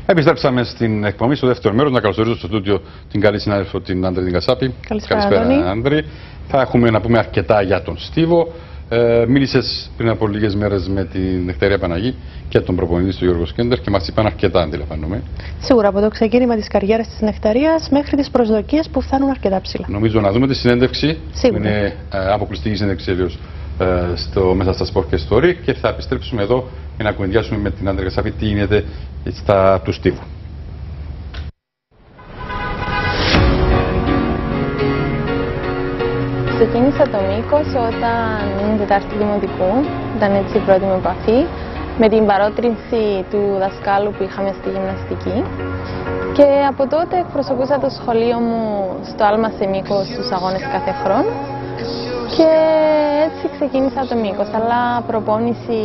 Επιστρέψαμε στην εκπομπή στο δεύτερο μέρος. Να καλωσορίσω στο στούντιο την καλή συνάδελφο την Άντρη Νικασάπη. Καλησπέρα, Άντρη. Θα έχουμε να πούμε αρκετά για τον Στίβο. Μίλησες πριν από λίγες μέρες με την Νεκταρία Παναγή και τον προπονητή του Γιώργο Σκέντερ και μας είπαν αρκετά, αντιλαμβάνομαι. Σίγουρα από το ξεκίνημα της καριέρας της Νεκταρίας μέχρι τις προσδοκίες που φτάνουν αρκετά ψηλά. Νομίζω να δούμε τη συνέντευξη. Σίγουρα. Που είναι αποκλειστική συνέντευξη μέσα στα Sport και Story και θα επιστρέψουμε εδώ για να κουβεντιάσουμε με την Άντρη Νικασάπη τι γίνεται του Στίβου. Ξεκίνησα το μήκος όταν ήμουν τετάρτη δημοτικού, ήταν έτσι η πρώτη μου επαφή, με την παρότρινση του δασκάλου που είχαμε στη γυμναστική. Και από τότε εκπροσωπούσα το σχολείο μου στο άλμα σε μήκος στους αγώνες κάθε χρόνο. Και έτσι ξεκίνησα το μήκος, αλλά προπόνηση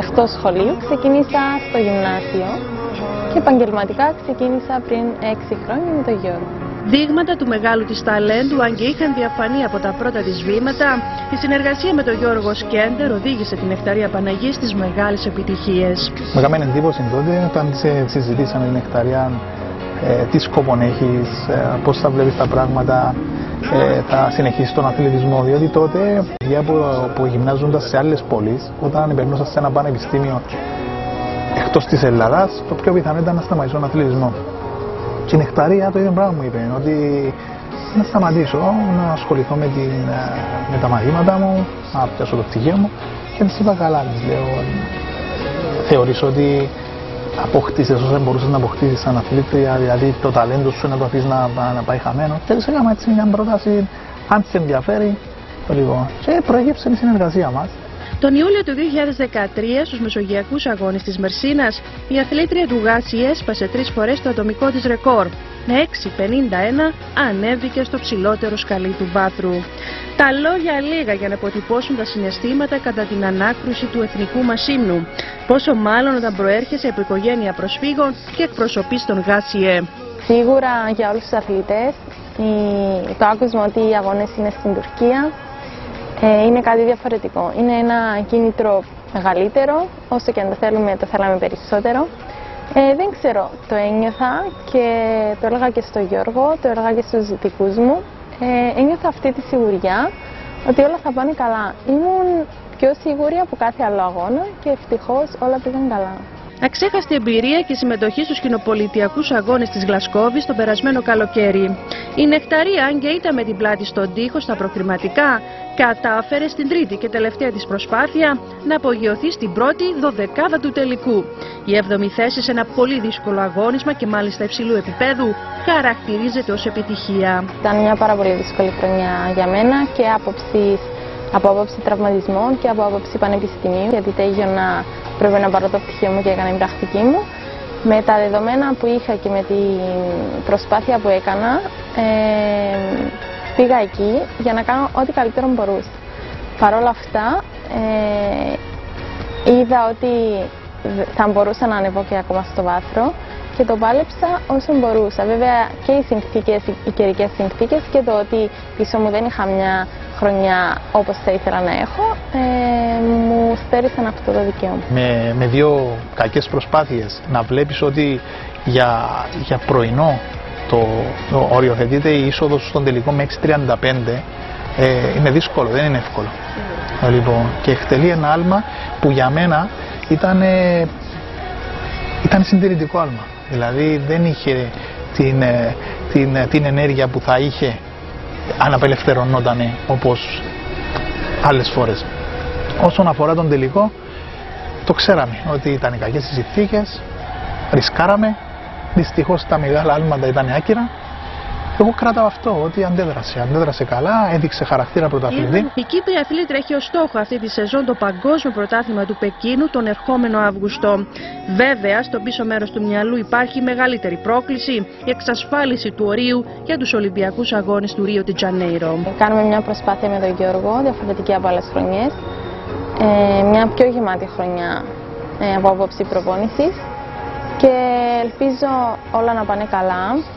εκτός σχολείου ξεκίνησα στο γυμνάσιο και επαγγελματικά ξεκίνησα πριν 6 χρόνια με τον Γιώργο. Δείγματα του μεγάλου της ταλέντου, αν και είχαν διαφανεί από τα πρώτα της βήματα, η συνεργασία με τον Γιώργο Σκέντερ οδήγησε την Νεκταρία Παναγή στις μεγάλες επιτυχίες. Με έκανε εντύπωση τότε όταν συζητήσαμε την Νεκταρία τι σκοπό έχεις, πώς θα βλέπεις τα πράγματα, θα συνεχίσεις τον αθλητισμό. Διότι τότε παιδιά που γυμνάζονταν σε άλλες πόλεις, όταν περνούσαν σε ένα πανεπιστήμιο εκτός της Ελλάδας, το πιο πιθανό ήταν να σταματήσω τον αθλητισμό. Και η Νεκταρία το ίδιο πράγμα μου είπε, ότι να σταματήσω, να ασχοληθώ με τα μαθήματα μου, να πιάσω το πτυχίο μου και της είπα καλά, της λέω, θεωρείς ότι αποκτήσεις όσο μπορούσες να αποκτήσεις σαν αθλήτρια, δηλαδή το ταλέντο σου να το αφήσεις να πάει χαμένο. Και της έκανα έτσι μια πρόταση, αν σε ενδιαφέρει, λοιπόν, και προέκυψε η συνεργασία μας. Τον Ιούλιο του 2013, στους Μεσογειακούς Αγώνες της Μερσίνας, η αθλήτρια του Γάσι έσπασε 3 φορές το ατομικό της ρεκόρ. Με 6.51 ανέβηκε στο ψηλότερο σκαλί του βάθρου. Τα λόγια λίγα για να αποτυπώσουν τα συναισθήματα κατά την ανάκρουση του εθνικού μας ύμνου. Πόσο μάλλον όταν προέρχεσαι από οικογένεια προσφύγων και εκπροσωπείς τον Γάσιε. Σίγουρα για όλους τους αθλητές, το άκουσμα ότι οι αγώνες είναι στην Τουρκία είναι κάτι διαφορετικό. Είναι ένα κίνητρο μεγαλύτερο, όσο και αν το θέλαμε περισσότερο. Δεν ξέρω, το ένιωθα και το έλεγα και στο Γιώργο, το έλεγα και στους δικούς μου. Ένιωθα αυτή τη σιγουριά ότι όλα θα πάνε καλά. Ήμουν πιο σίγουρη από κάθε άλλο αγώνα και ευτυχώς όλα πήγαν καλά. Αξέχαστη εμπειρία και συμμετοχή στους κοινοπολιτιακούς αγώνες της Γλασκόβης τον περασμένο καλοκαίρι. Η Νεκταρία, αν και ήταν με την πλάτη στον τοίχο στα προκριματικά, κατάφερε στην τρίτη και τελευταία της προσπάθεια να απογειωθεί στην πρώτη δωδεκάδα του τελικού. Η 7η θέση σε ένα πολύ δύσκολο αγώνισμα και μάλιστα υψηλού επίπεδου χαρακτηρίζεται ως επιτυχία. Ήταν μια πάρα πολύ δύσκολη χρονιά για μένα και από άποψη τραυματισμών και από άποψη πανεπιστημίου, γιατί τέγιωνα, πρέπει να πάρω το πτυχίο μου και έκανα την πρακτική μου. Με τα δεδομένα που είχα και με την προσπάθεια που έκανα, πήγα εκεί για να κάνω ό,τι καλύτερο μπορούσα. Παρ' όλα αυτά, είδα ότι θα μπορούσα να ανεβώ και ακόμα στο βάθρο και το πάλεψα όσο μπορούσα. Βέβαια και οι καιρικές συνθήκες και το ότι πίσω μου δεν είχα μια χρονιά όπως θα ήθελα να έχω, μου στέρισαν αυτό το δικαίωμα. Με 2 κακές προσπάθειες να βλέπεις ότι για πρωινό το οριοθετείται η είσοδος στον τελικό με 6.35, είναι δύσκολο, δεν είναι εύκολο. Λοιπόν, και εκτελεί ένα άλμα που για μένα ήταν συντηρητικό άλμα. Δηλαδή δεν είχε την ενέργεια που θα είχε αν απελευθερωνόταν όπως άλλες φορές. Όσον αφορά τον τελικό, το ξέραμε ότι ήταν κακές οι συνθήκες, ρισκάραμε, δυστυχώς τα μεγάλα άλματα ήταν άκυρα. Εγώ κράταω αυτό, ότι αντέδρασε καλά, έδειξε χαρακτήρα πρωταθλητή. Η Κύπρη αθλήτρια έχει ως στόχο αυτή τη σεζόν το Παγκόσμιο Πρωτάθλημα του Πεκίνου τον ερχόμενο Αύγουστο. Βέβαια, στο πίσω μέρος του μυαλού υπάρχει μεγαλύτερη πρόκληση, η εξασφάλιση του ορίου για τους Ολυμπιακούς Αγώνες του Ρίο ντι Τζανέιρο. Κάνουμε μια προσπάθεια με τον Γιώργο, διαφορετική από άλλες χρονιές. Μια πιο γεμάτη χρονιά από άποψη προπόνησης και ελπίζω όλα να πάνε καλά.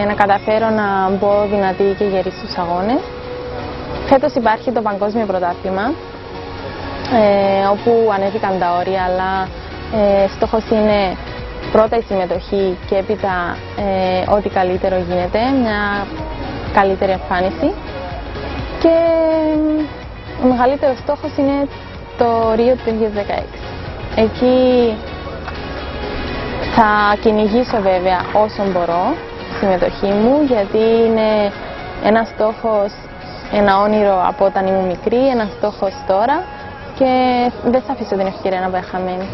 Να καταφέρω να μπω δυνατή και γερή στους αγώνες. Φέτος υπάρχει το Παγκόσμιο Πρωτάθλημα, όπου ανέβηκαν τα όρια, αλλά στόχος είναι πρώτα η συμμετοχή και έπειτα ό,τι καλύτερο γίνεται, μια καλύτερη εμφάνιση. Και ο μεγαλύτερος στόχος είναι το Ρίο του 2016. Εκεί θα κυνηγήσω βέβαια όσο μπορώ τη συμμετοχή μου, γιατί είναι ένας στόχος, ένα όνειρο από όταν ήμουν μικρή, ένας στόχος τώρα και δεν θα αφήσω την ευκαιρία να πάει χαμένη.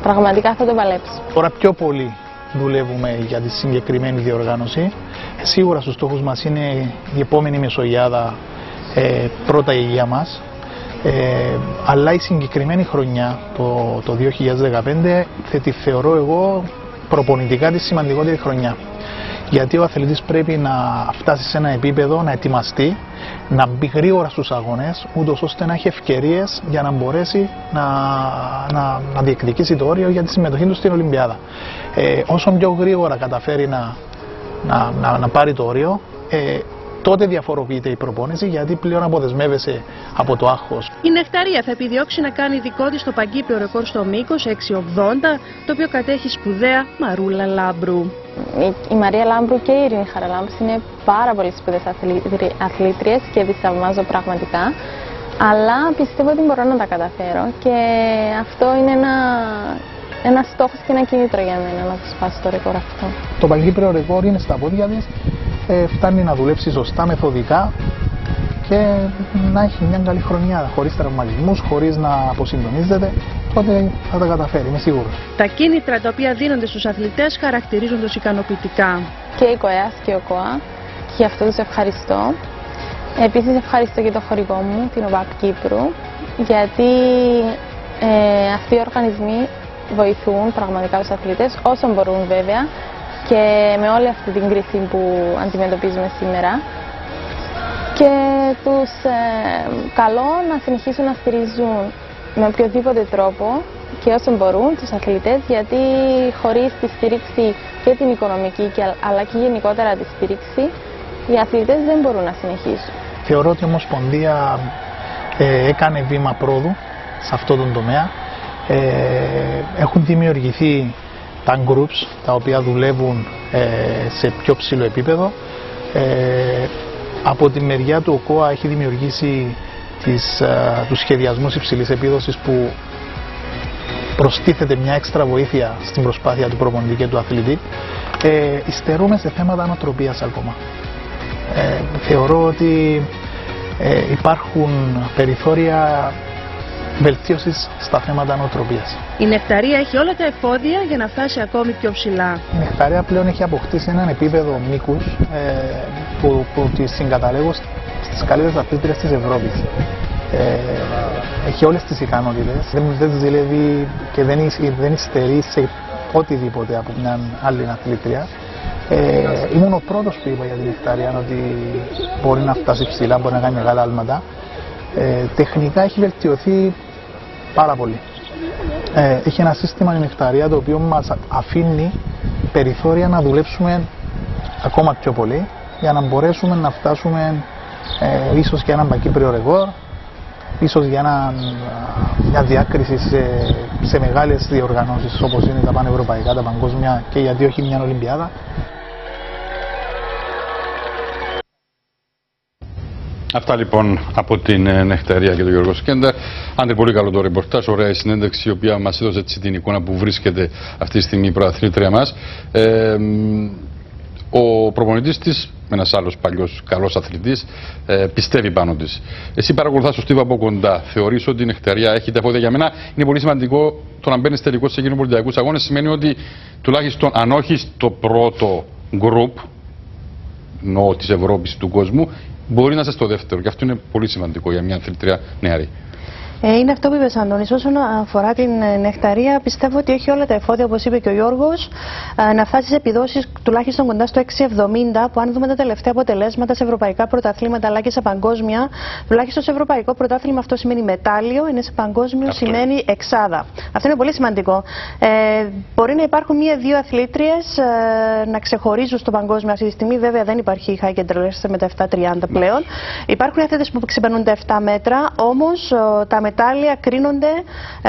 Πραγματικά θα το παλέψω. Τώρα πιο πολύ δουλεύουμε για τη συγκεκριμένη διοργάνωση. Σίγουρα στους στόχους μας είναι η επόμενη Μεσογειάδα, πρώτα η υγεία μας. Αλλά η συγκεκριμένη χρονιά, το 2015, θα τη θεωρώ εγώ προπονητικά τη σημαντικότερη χρονιά. Γιατί ο αθλητής πρέπει να φτάσει σε ένα επίπεδο, να ετοιμαστεί, να μπει γρήγορα στους αγώνες, ούτως ώστε να έχει ευκαιρίες για να μπορέσει να διεκδικήσει το όριο για τη συμμετοχή του στην Ολυμπιάδα. Όσο πιο γρήγορα καταφέρει να πάρει το όριο, τότε διαφοροποιείται η προπόνηση, γιατί πλέον αποδεσμεύεσαι από το άγχος. Η Νεκταρία θα επιδιώξει να κάνει δικό της το παγκύπριο ρεκόρ στο μήκος 6,80, το οποίο κατέχει σπουδαία Μαρούλα Λάμπρου. Η Μαρία Λάμπρου και η Ειρήνη Χαραλάμπρου είναι πάρα πολύ σπουδαίες αθλήτριες και τις θαυμάζω πραγματικά. Αλλά πιστεύω ότι μπορώ να τα καταφέρω και αυτό είναι ένα στόχος και ένα κίνητρο για μένα να το σπάσω το ρεκόρ αυτό. Το παγκύπριο ρεκόρ είναι στα πόδια της. Φτάνει να δουλέψει σωστά, μεθοδικά και να έχει μια καλή χρονιά, χωρίς τραυματισμούς, χωρίς να αποσυντονίζεται, τότε θα τα καταφέρει, είμαι σίγουρος. Τα κίνητρα τα οποία δίνονται στους αθλητές χαρακτηρίζονται ως ικανοποιητικά. Και η ΚΟΕΑΣ και ο ΚΟΑ, και γι' αυτό τους ευχαριστώ. Επίσης ευχαριστώ και το χορηγό μου, την ΟΠΑΠ Κύπρου, γιατί αυτοί οι οργανισμοί βοηθούν πραγματικά τους αθλητές όσο μπορούν βέβαια, και με όλη αυτή την κρίση που αντιμετωπίζουμε σήμερα, και τους καλώ να συνεχίσουν να στηρίζουν με οποιοδήποτε τρόπο και όσο μπορούν τους αθλητές, γιατί χωρίς τη στήριξη και την οικονομική αλλά και γενικότερα τη στήριξη, οι αθλητές δεν μπορούν να συνεχίσουν. Θεωρώ ότι η Ομοσπονδία έκανε βήμα πρόοδου σε αυτό τον τομέα. Έχουν δημιουργηθεί τα groups τα οποία δουλεύουν σε πιο ψηλό επίπεδο. Από τη μεριά του ο ΚΟΑ έχει δημιουργήσει τους σχεδιασμούς υψηλής επίδοσης, που προστίθεται μια έξτρα βοήθεια στην προσπάθεια του προπονητή και του αθλητή. Υστερούμε σε θέματα νοοτροπίας ακόμα. Θεωρώ ότι υπάρχουν περιθώρια βελτίωσης στα θέματα νοοτροπίας. Η Νεκταρία έχει όλα τα εφόδια για να φτάσει ακόμη πιο ψηλά. Η Νεκταρία πλέον έχει αποκτήσει έναν επίπεδο μήκους που τη συγκαταλέγω στις καλύτερες αθλήτριες της Ευρώπης. Έχει όλες τις ικανότητες, δεν ζηλεύει και δεν υστερεί σε οτιδήποτε από μια άλλη αθλήτρια. Ήμουν ο πρώτος που είπα για την Νεκταρία ότι μπορεί να φτάσει ψηλά, μπορεί να κάνει μεγάλα άλματα. Τεχνικά έχει βελτιωθεί πάρα πολύ. Έχει ένα σύστημα η Νεκταρία το οποίο μας αφήνει περιθώρια να δουλέψουμε ακόμα πιο πολύ, για να μπορέσουμε να φτάσουμε ίσως και έναν παγκύπριο ρεκόρ, ίσως για μια διάκριση σε μεγάλες διοργανώσεις όπως είναι τα πανευρωπαϊκά, τα παγκόσμια, και γιατί όχι μια Ολυμπιάδα. Αυτά λοιπόν από την Νεκταρία και τον Γιώργο Σκέντα. Άντε, πολύ καλό το ρεπορτάζ, ωραία η συνέντευξη, η οποία μας έδωσε έτσι την εικόνα που βρίσκεται αυτή τη στιγμή η προαθλήτρια μας. Ο προπονητής της, ένας άλλος παλιός καλός αθλητής, πιστεύει πάνω της. Εσύ παρακολουθάς το Στίβο από κοντά. Θεωρείς ότι η Νεκταρία έχει τα πόδια? Για μένα είναι πολύ σημαντικό το να μπαίνεις τελικώς σε εκείνους πολιτιακούς αγώνες. Σημαίνει ότι τουλάχιστον αν όχι στο πρώτο γκρουπ της Ευρώπης, του κόσμου, μπορεί να είσαι στο δεύτερο, και αυτό είναι πολύ σημαντικό για μια αθλήτρια νεαρή. Είναι αυτό που είπες, Αντώνης. Όσον αφορά την Νεκταρία, πιστεύω ότι έχει όλα τα εφόδια, όπως είπε και ο Γιώργος, να φτάσει σε επιδόσεις τουλάχιστον κοντά στο 6,70, που αν δούμε τα τελευταία αποτελέσματα σε ευρωπαϊκά πρωταθλήματα αλλά και σε παγκόσμια, τουλάχιστον σε ευρωπαϊκό πρωτάθλημα αυτό σημαίνει μετάλλιο, είναι σε παγκόσμιο σημαίνει εξάδα. Αυτό είναι πολύ σημαντικό. Μπορεί να υπάρχουν μία-δύο αθλήτριες να ξεχωρίζουν στο παγκόσμιο αυτή τη στιγμή. Βέβαια δεν υπάρχει high and με τα 7,30 πλέον. Υπάρχουν αθλήτες που ξεπερνούν τα 7 μέτρα, όμως τα μετάλλια κρίνονται,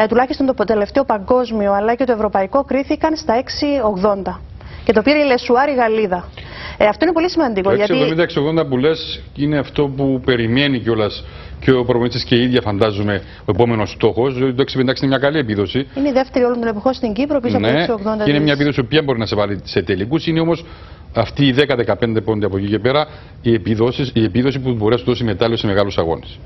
τουλάχιστον το τελευταίο παγκόσμιο αλλά και το ευρωπαϊκό, κρίθηκαν στα 6,80. Και το πήρε η Λεσουάρ, η Γαλλίδα. Αυτό είναι πολύ σημαντικό. Το 6,70-6,80 που λες είναι αυτό που περιμένει κιόλας και ο προπονητής και η ίδια, φαντάζομαι, ο επόμενος στόχος. Το 6,50 είναι μια καλή επίδοση. Είναι η δεύτερη όλων των εποχών στην Κύπρο, πίσω από το 6,80. Και είναι μια επίδοση που μπορεί να σε βάλει σε τελικούς. Είναι όμως αυτή οι 10-15 πόντοι από εκεί και πέρα η επίδοση που μπορεί να σου δώσει μετάλλιο σε μεγάλους αγώνες.